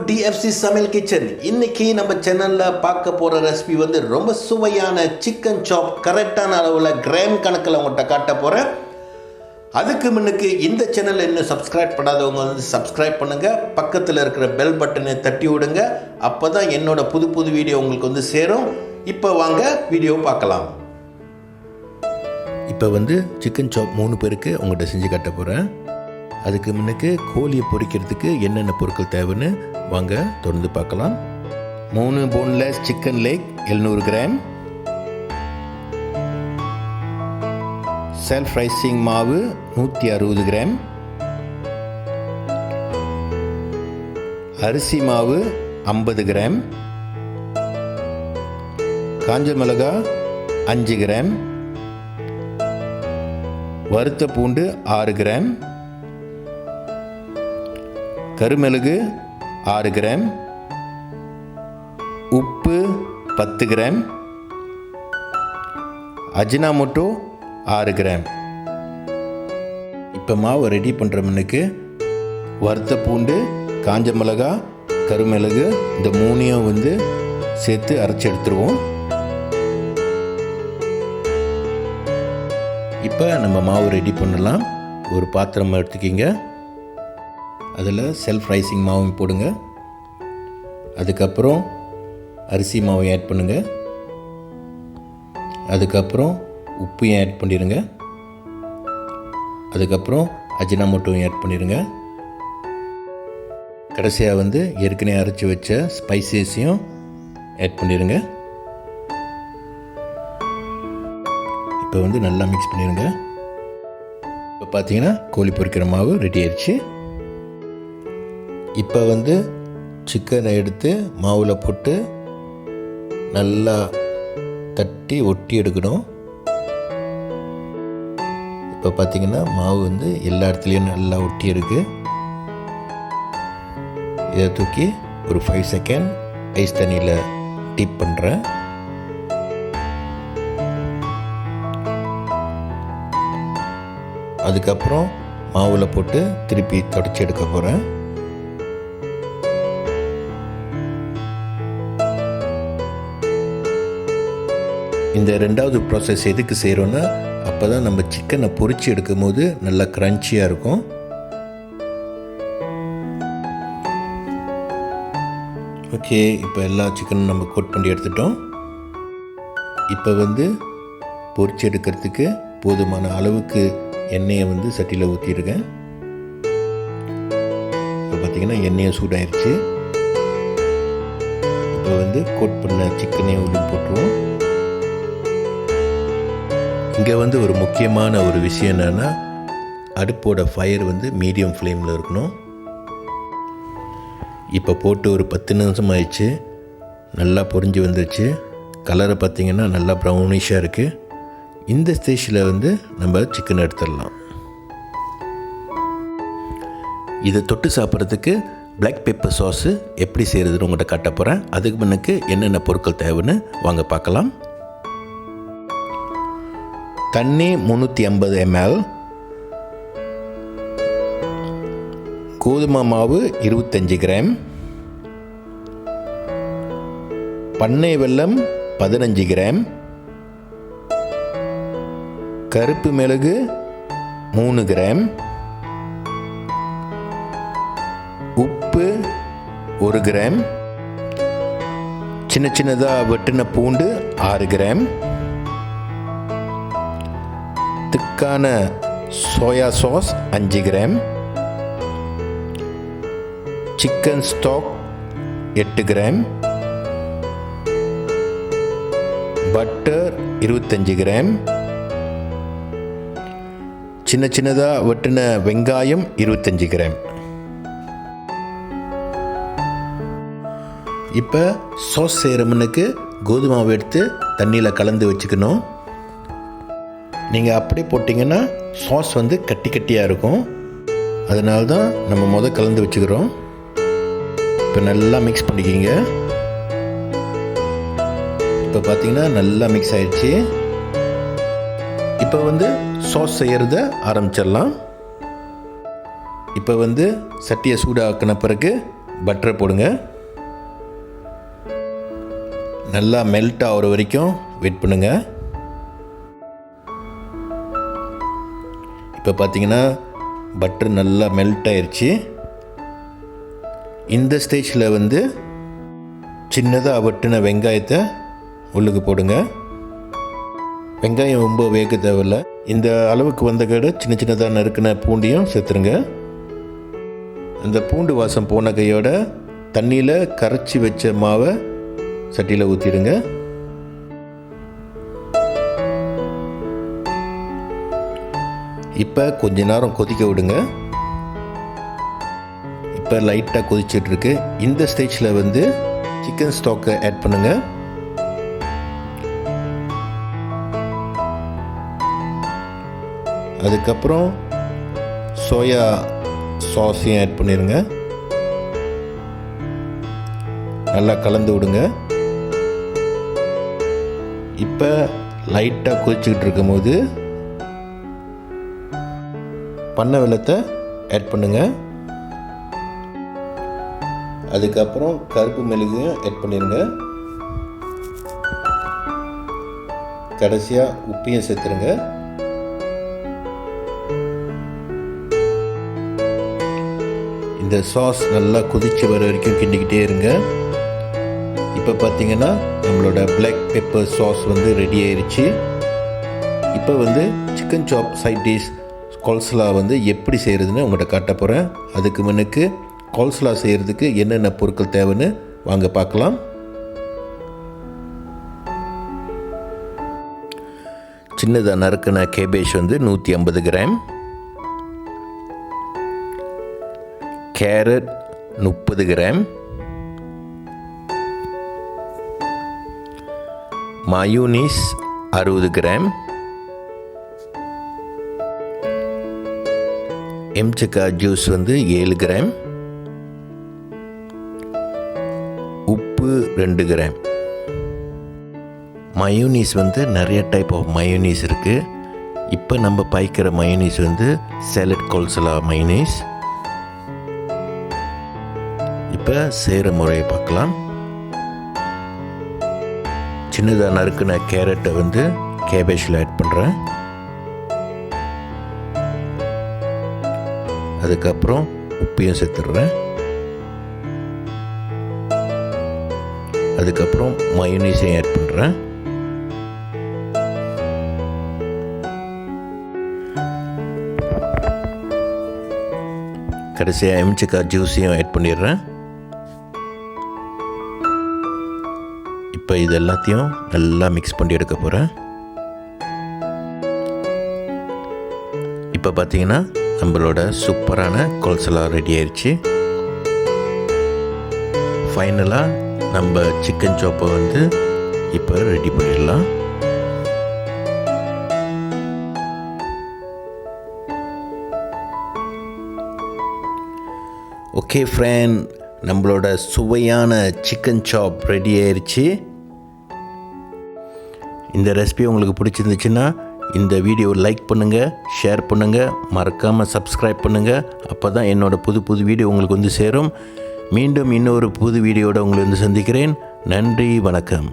DFC Samayal Kitchen. இன்னைக்கு நம்ம சேனல்ல பார்க்க போற ரெசிபி வந்து ரொம்ப சுவையான சிக்கன் சாப் கரெக்டான அளவுல கிராம் கணக்கில் உங்கள்கிட்ட காட்ட போறேன். அதுக்கு முன்னுக்கு இந்த சேனலை இன்னும் சப்ஸ்கிரைப் பண்ணாதவங்க வந்து சப்ஸ்கிரைப் பண்ணுங்க, பக்கத்தில் இருக்கிற பெல் பட்டனை தட்டி விடுங்க. அப்பதான் என்னோட புது வீடியோ உங்களுக்கு வந்து சேரும். இப்போ வாங்க வீடியோ பார்க்கலாம். இப்போ வந்து சிக்கன் சாப் 3 பேருக்கு உங்கள்கிட்ட செஞ்சு காட்ட போகிறேன். அதுக்கு முன்னுக்கு கோழியை பொரிக்கிறதுக்கு என்னென்ன பொருட்கள் தேவைன்னு வாங்க தொடர்ந்து பார்க்கலாம். 3 boneless chicken leg 700 gram, self rising மாவு 160 கிராம், அரிசி மாவு 50 கிராம், காஞ்ச மிளகாய் 5 கிராம், வறுத்த பூண்டு 6 கிராம், கருமிளகு 6 கிராம், உப்பு 10 கிராம், அஜினாமோட்டோ 6 கிராம். இப்போ மாவு ரெடி பண்ணுற முன்னுக்கு வறுத்த பூண்டு, காஞ்ச மிளகா, கருமிளகு இந்த 3ஐயும் வந்து சேர்த்து அரைச்சி எடுத்துருவோம். இப்போ நம்ம மாவு ரெடி பண்ணலாம். ஒரு பாத்திரம் எடுத்துக்கிங்க, அதில் செல்ஃப் ரைசிங் மாவும் போடுங்க. அதுக்கப்புறம் அரிசி மாவை ஆட் பண்ணுங்க. அதுக்கப்புறம் உப்பையும் ஆட் பண்ணிடுங்க. அதுக்கப்புறம் அஜினாமோட்டோவும் ஆட் பண்ணிடுங்க. கடைசியாக வந்து ஏற்கனவே அரைச்சி வச்ச ஸ்பைசஸையும் ஆட் பண்ணிடுங்க. இப்போ வந்து நல்லா மிக்ஸ் பண்ணிடுங்க. இப்போ பார்த்தீங்கன்னா கோழி பொரிக்கிற மாவு ரெடி ஆயிடுச்சு. இப்போ வந்து சிக்கனை எடுத்து மாவில் போட்டு நல்லா தட்டி ஒட்டி எடுக்கணும். இப்போ பார்த்தீங்கன்னா மாவு வந்து எல்லா இடத்துலையும் நல்லா ஒட்டி இருக்கு. இதை தூக்கி ஒரு 5 செகண்ட் ஐஸ் தண்ணியில் டிப் பண்ணுறேன். அதுக்கப்புறம் மாவில் போட்டு திருப்பி தொடச்சி எடுக்க போகிறேன். இந்த 2வது ப்ராசஸ் எதுக்கு செய்கிறோன்னா, அப்போ தான் நம்ம சிக்கனை பொரித்து எடுக்கும் போது நல்லா க்ரன்ச்சியாக இருக்கும். ஓகே, இப்போ எல்லா சிக்கனும் நம்ம கோட் பண்ணி எடுத்துட்டோம். இப்போ வந்து பொரித்து எடுக்கிறதுக்கு போதுமான அளவுக்கு எண்ணெயை வந்து சட்டியில் ஊற்றிடுங்க. இப்போ பார்த்தீங்கன்னா எண்ணெயை சூடாயிருச்சு. இப்போ வந்து கோட் பண்ண சிக்கனையும் உள்ளே போட்டுருவோம். இங்கே வந்து ஒரு முக்கியமான ஒரு விஷயம் என்னென்னா, அடுப்போட ஃபயர் வந்து மீடியம் ஃப்ளேமில் இருக்கணும். இப்போ போட்டு ஒரு 10 நிமிஷம் ஆயிடுச்சு. நல்லா பொரிஞ்சு வந்துருச்சு. கலரை பார்த்திங்கன்னா நல்லா ப்ரௌனிஷாக இருக்குது. இந்த ஸ்டேஜில் வந்து நம்ம சிக்கன் எடுத்துடலாம். இதை தொட்டு சாப்பிட்றதுக்கு பிளாக் பெப்பர் சாஸு எப்படி செய்கிறதுன்னு உங்கள்கிட்ட காட்ட போகிறேன். அதுக்கு முன்னுக்கு என்னென்ன பொருட்கள் தேவைன்னு வாங்க பார்க்கலாம். தண்ணி 350 ml, கோதுமை மாவு 25 கிராம், பண்ணை வெல்லம் 15 கிராம், கருப்பு மிளகு 3 கிராம், உப்பு 1 கிராம், சின்னதாக வெட்டின பூண்டு 6 கிராம், திக்கான soya sauce 5 gram, chicken stock 8 gram, butter 25 gram, சின்னதாக வெட்டின வெங்காயம் 25 கிராம். இப்போ சாஸ் செய்கிற முன்னுக்கு கோதுமை மாவு எடுத்து தண்ணியில் கலந்து வச்சுக்கணும். நீங்கள் அப்படி போட்டிங்கன்னா சாஸ் வந்து கட்டியாக இருக்கும். அதனால தான் நம்ம கலந்து வச்சுக்கிறோம். இப்போ நல்லா மிக்ஸ் பண்ணிக்கிங்க. இப்போ பார்த்தீங்கன்னா நல்லா மிக்ஸ் ஆயிடுச்சு. இப்போ வந்து சாஸ் செய்கிறத ஆரம்பிச்சிடலாம். இப்போ வந்து சட்டியை சூடாக்கின பிறகு பட்டரை போடுங்க. நல்லா மெல்ட் ஆகிற வரைக்கும் வெயிட் பண்ணுங்க. இப்போ பார்த்தீங்கன்னா பட்டர் நல்லா மெல்ட் ஆயிடுச்சு. இந்த ஸ்டேஜில் வந்து சின்னதாக வெட்டின வெங்காயத்தை உள்ளுக்கு போடுங்க. வெங்காயம் ரொம்ப வேக தேவையில்லை. இந்த அளவுக்கு வந்த கடை சின்ன சின்னதாக நறுக்கின பூண்டையும் சேர்த்துருங்க. அந்த பூண்டு வாசம் போன கையோட தண்ணியில் கரைச்சி வச்ச மாவை சட்டியில் ஊற்றிடுங்க. இப்போ கொஞ்ச நேரம் கொதிக்க விடுங்க. இப்போ லைட்டாக கொதிச்சிட்ருக்கு. இந்த ஸ்டேஜில் வந்து சிக்கன் ஸ்டாக்கை ஆட் பண்ணுங்கள். அதுக்கப்புறம் சோயா சாஸையும் ஆட் பண்ணிடுங்க. நல்லா கலந்து விடுங்க. இப்போ லைட்டாக கொதிச்சுக்கிட்டு இருக்கும் போது பண்ணை வெல்லத்தை ஆட் பண்ணுங்க. அதுக்கப்புறம் கருப்பு மிளகையும் ஆட் பண்ணிடுங்க. கடைசியாக உப்பையும் சேர்த்துருங்க. இந்த சாஸ் நல்லா கொதிச்சு வர வரைக்கும் கிண்டிக்கிட்டே இருங்க. இப்போ பார்த்தீங்கன்னா நம்மளோட பிளாக் பெப்பர் சாஸ் வந்து ரெடி ஆயிடுச்சு. இப்போ வந்து சிக்கன் சாப் சைட் டிஷ் கோல்ஸ்லா வந்து எப்படி செய்கிறதுன்னு உங்கள்கிட்ட காட்ட போகிறேன். அதுக்கு முன்னுக்கு கோல்ஸ்லா செய்கிறதுக்கு என்னென்ன பொருட்கள் தேவைன்னு வாங்க பார்க்கலாம். சின்னதாக நறுக்கின கேபேஜ் வந்து 150 gram, carrot 30 gram, mayonnaise 60 gram, எம்சிக்காய் ஜூஸ் வந்து 7 கிராம், உப்பு 2 கிராம். மயோனீஸ் வந்து நிறைய டைப் ஆஃப் மயோனீஸ் இருக்குது. இப்போ நம்ம பாய்க்கிற மயோனீஸ் வந்து சாலட் கோல்ஸ்லா மயோனீஸ். இப்போ செய்கிற முறையை பார்க்கலாம். சின்னதாக நறுக்கின கேரட்டை வந்து கேபேஜில் ஆட் பண்ணுறேன். அதுக்கப்புறம் உப்பையும் சேர்த்துடுறேன். அதுக்கப்புறம் மயோனீஸையும் ஆட் பண்ணுறேன். கடைசியாக எம்சிக்காய் ஜூஸையும் ஆட் பண்ணிடுறேன். இப்போ இது எல்லாத்தையும் நல்லா மிக்ஸ் பண்ணி எடுக்க போகிறேன். இப்போ பார்த்தீங்கன்னா நம்மளோட சூப்பரான கோல்ஸ்லா ரெடி ஆயிடுச்சு. ஃபைனலாக நம்ம சிக்கன் சாப்பை வந்து இப்போ ரெடி பண்ணிடலாம். ஓகே ஃப்ரெண்ட், நம்மளோட சுவையான சிக்கன் சாப் ரெடி ஆயிடுச்சு. இந்த ரெசிபி உங்களுக்கு பிடிச்சிருந்துச்சுன்னா இந்த வீடியோ லைக் பண்ணுங்கள், ஷேர் பண்ணுங்கள், மறக்காமல் சப்ஸ்கிரைப் பண்ணுங்கள். அப்போ தான் என்னோடய புது வீடியோ உங்களுக்கு வந்து சேரும். மீண்டும் இன்னொரு புது வீடியோட உங்களை வந்து சந்திக்கிறேன். நன்றி, வணக்கம்.